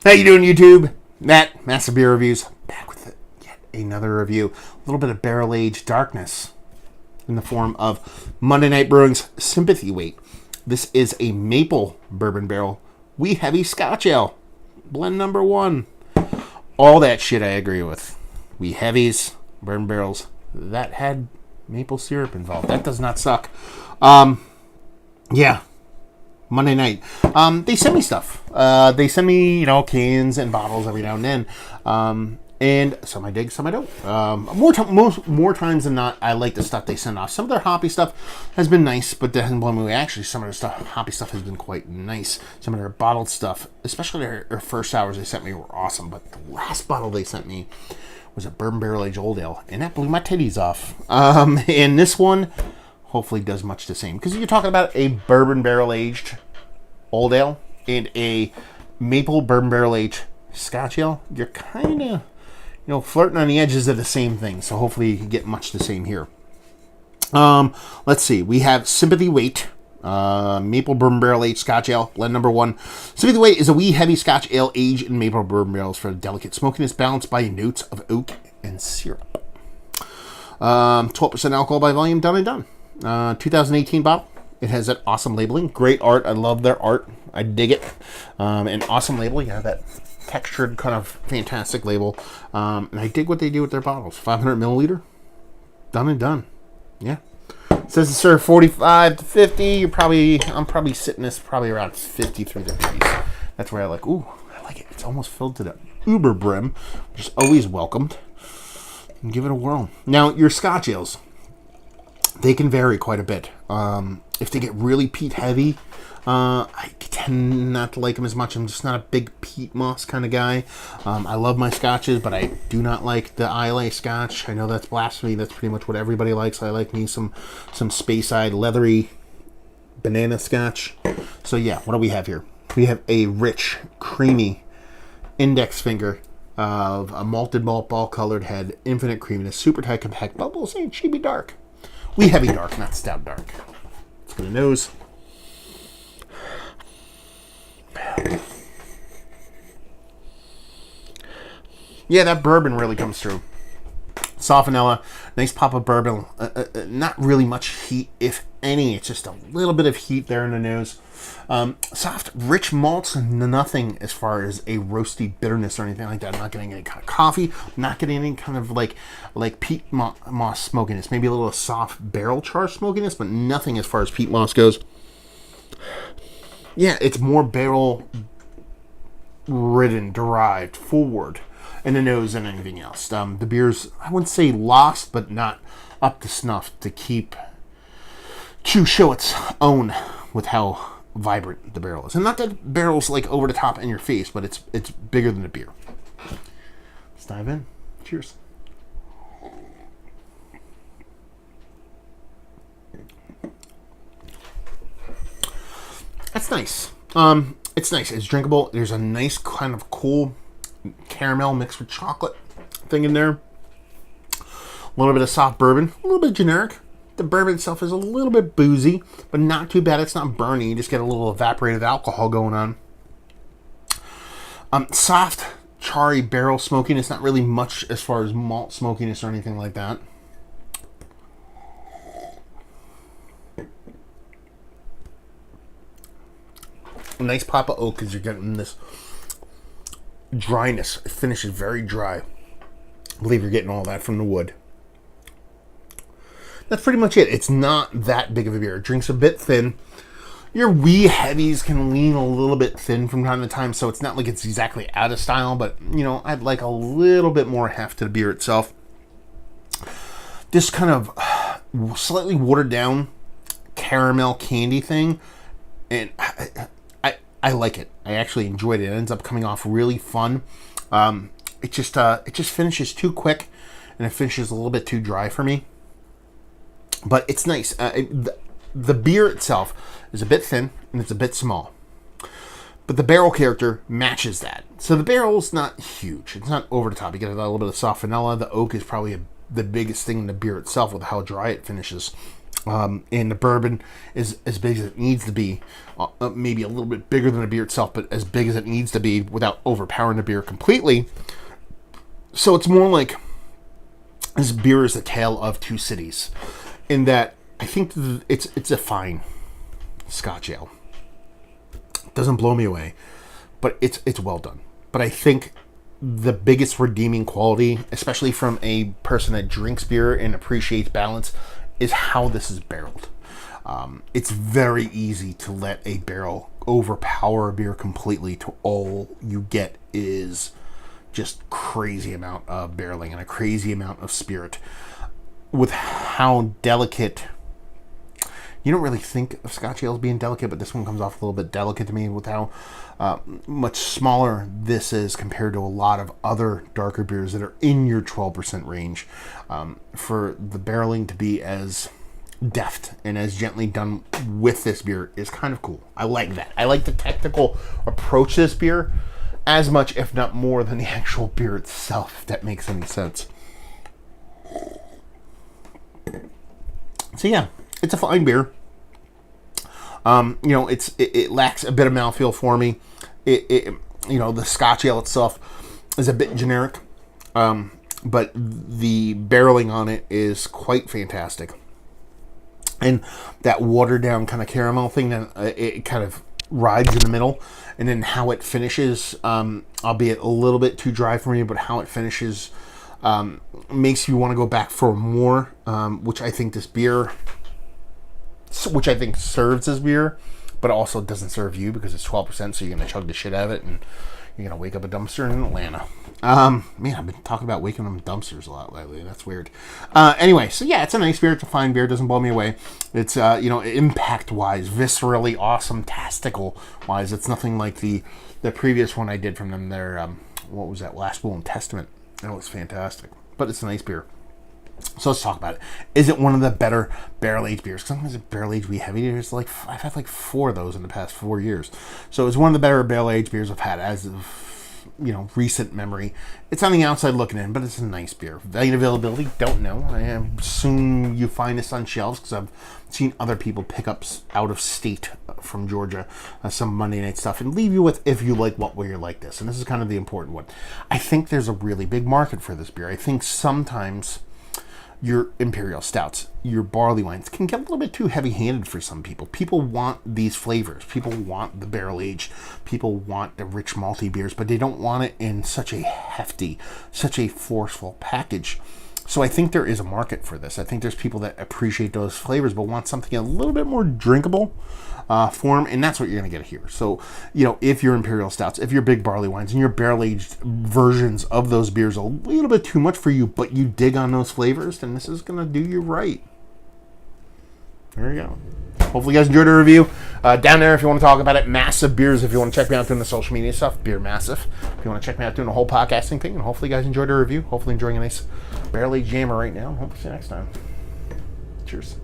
How you doing, YouTube? Matt, Massive Beer Reviews, back with yet another review. A little bit of barrel-aged darkness in the form of Monday Night Brewing's Sympathy Weight. This is a maple bourbon barrel, wee heavy Scotch ale, blend number 1. All that shit I agree with. Wee heavies, bourbon barrels, that had maple syrup involved. That does not suck. Yeah. Monday night. They send me stuff. They send me, cans and bottles every now and then. And some I dig, some I don't. More times than not, I like the stuff they send off. Some of their hoppy stuff has been nice, but that hasn't blown me away. Actually, some of their hoppy stuff has been quite nice. Some of their bottled stuff, especially their first sours they sent me, were awesome. But the last bottle they sent me was a bourbon barrel aged old ale, and that blew my titties off. And this one hopefully does much the same, because you're talking about a bourbon barrel aged old ale and a maple bourbon barrel aged Scotch ale. You're kind of flirting on the edges of the same thing, so hopefully you can get much the same here. Let's see, we have Sympathy Weight, maple bourbon barrel aged Scotch ale, blend number 1. Sympathy Weight is a wee heavy Scotch ale aged in maple bourbon barrels for a delicate smokiness balanced by notes of oak and syrup. 12% alcohol by volume, done and done. 2018 bottle. It has that awesome labeling. Great art. I love their art. I dig it. An awesome label. You have that textured kind of fantastic label. And I dig what they do with their bottles. 500 milliliter. Done and done. Yeah. It says it's served 45 to 50. I'm probably sitting this probably around 53 degrees. That's where I like it. It's almost filled to the uber brim, which is always welcomed. And give it a whirl. Now, your Scotch ales, they can vary quite a bit. If they get really peat heavy, I tend not to like them as much. I'm just not a big peat moss kind of guy. I love my Scotches, but I do not like the Islay Scotch. I know that's blasphemy. That's pretty much what everybody likes. I like me some Speyside leathery banana Scotch. So yeah, what do we have here? We have a rich, creamy index finger of a malted malt ball colored head, infinite creaminess, super tight compact bubbles, and cheapy dark. Wee heavy dark, not stout dark. Let's get a nose. Yeah, that bourbon really comes through. Soft vanilla, nice pop of bourbon. Not really much heat, if any. It's just a little bit of heat there in the nose. Soft, rich malts, nothing as far as a roasty bitterness or anything like that. I'm not getting any kind of coffee. I'm not getting any kind of like peat moss smokiness. Maybe a little soft barrel char smokiness, but nothing as far as peat moss goes. Yeah, it's more barrel ridden, derived, forward in the nose than anything else. The beer's, I wouldn't say lost, but not up to snuff to show its own with how vibrant the barrel is. And not that barrel's like over the top in your face, but it's bigger than the beer. Let's dive in. Cheers. That's nice. It's nice. It's drinkable. There's a nice kind of cool caramel mixed with chocolate thing in there. A little bit of soft bourbon. A little bit generic. The bourbon itself is a little bit boozy, but not too bad. It's not burny. You just get a little evaporated alcohol going on. Soft, charry barrel smokiness. Not really much as far as malt smokiness or anything like that. A nice pop of oak as you're getting this dryness. It finishes very dry. I believe you're getting all that from the wood. That's pretty much it. It's not that big of a beer. It drinks a bit thin. Your wee heavies can lean a little bit thin from time to time, so it's not like it's exactly out of style, but, I'd like a little bit more heft to the beer itself. This kind of slightly watered down caramel candy thing, and I like it. I actually enjoyed it. It ends up coming off really fun. It just finishes too quick, and it finishes a little bit too dry for me. But it's nice. The beer itself is a bit thin, and it's a bit small. But the barrel character matches that. So the barrel's not huge. It's not over the top. You get a little bit of soft vanilla. The oak is probably the biggest thing in the beer itself with how dry it finishes. And the bourbon is as big as it needs to be, maybe a little bit bigger than the beer itself, but as big as it needs to be without overpowering the beer completely. So it's more like this beer is a tale of two cities, in that I think it's a fine Scotch ale. It doesn't blow me away, but it's well done. But I think the biggest redeeming quality, especially from a person that drinks beer and appreciates balance, is how this is barreled. It's very easy to let a barrel overpower a beer completely to all you get is just crazy amount of barreling and a crazy amount of spirit. With how delicate, you don't really think of Scotch ales being delicate, but this one comes off a little bit delicate to me with how much smaller this is compared to a lot of other darker beers that are in your 12% range. For the barreling to be as deft and as gently done with this beer is kind of cool. I like that. I like the technical approach to this beer as much, if not more, than the actual beer itself, if that makes any sense. So yeah, it's a fine beer. It lacks a bit of mouthfeel for me. The Scotch ale itself is a bit generic, but the barreling on it is quite fantastic. And that watered down kind of caramel thing, that it kind of rides in the middle, and then how it finishes, albeit a little bit too dry for me, but how it finishes makes you want to go back for more, which I think serves as beer, but also doesn't serve you because it's 12%, so you're going to chug the shit out of it, and you're going to wake up a dumpster in Atlanta. Man, I've been talking about waking up dumpsters a lot lately. That's weird. Anyway, so yeah, it's a nice beer. It's a fine beer. It doesn't blow me away. It's, impact-wise, viscerally awesome, tastical-wise. It's nothing like the previous one I did from them. Their, what was that, Last Will and Testament. That was fantastic. But it's a nice beer. So let's talk about it. Is it one of the better barrel-aged beers? Sometimes barrel-aged we heavy. I've had like 4 of those in the past 4 years. So it's one of the better barrel-aged beers I've had as of recent memory. It's on the outside looking in, but it's a nice beer. Value and availability, don't know. I assume you find this on shelves because I've seen other people pick up out of state from Georgia some Monday night stuff and leave you with if you like what beer like this. And this is kind of the important one. I think there's a really big market for this beer. I think sometimes your imperial stouts, your barley wines can get a little bit too heavy-handed for some people. People want these flavors. People want the barrel-aged. People want the rich malty beers, but they don't want it in such a hefty, such a forceful package. So I think there is a market for this. I think there's people that appreciate those flavors but want something a little bit more drinkable for them, and that's what you're going to get here. So, if your imperial stouts, if your big barley wines, and your barrel-aged versions of those beers are a little bit too much for you, but you dig on those flavors, then this is going to do you right. There you go. Hopefully you guys enjoyed the review. Down there, if you want to talk about it, Massive Beers. If you want to check me out doing the social media stuff, Beer Massive. If you want to check me out doing the whole podcasting thing, and hopefully you guys enjoyed the review. Hopefully enjoying a nice barrel-aged jammer right now. Hope to see you next time. Cheers.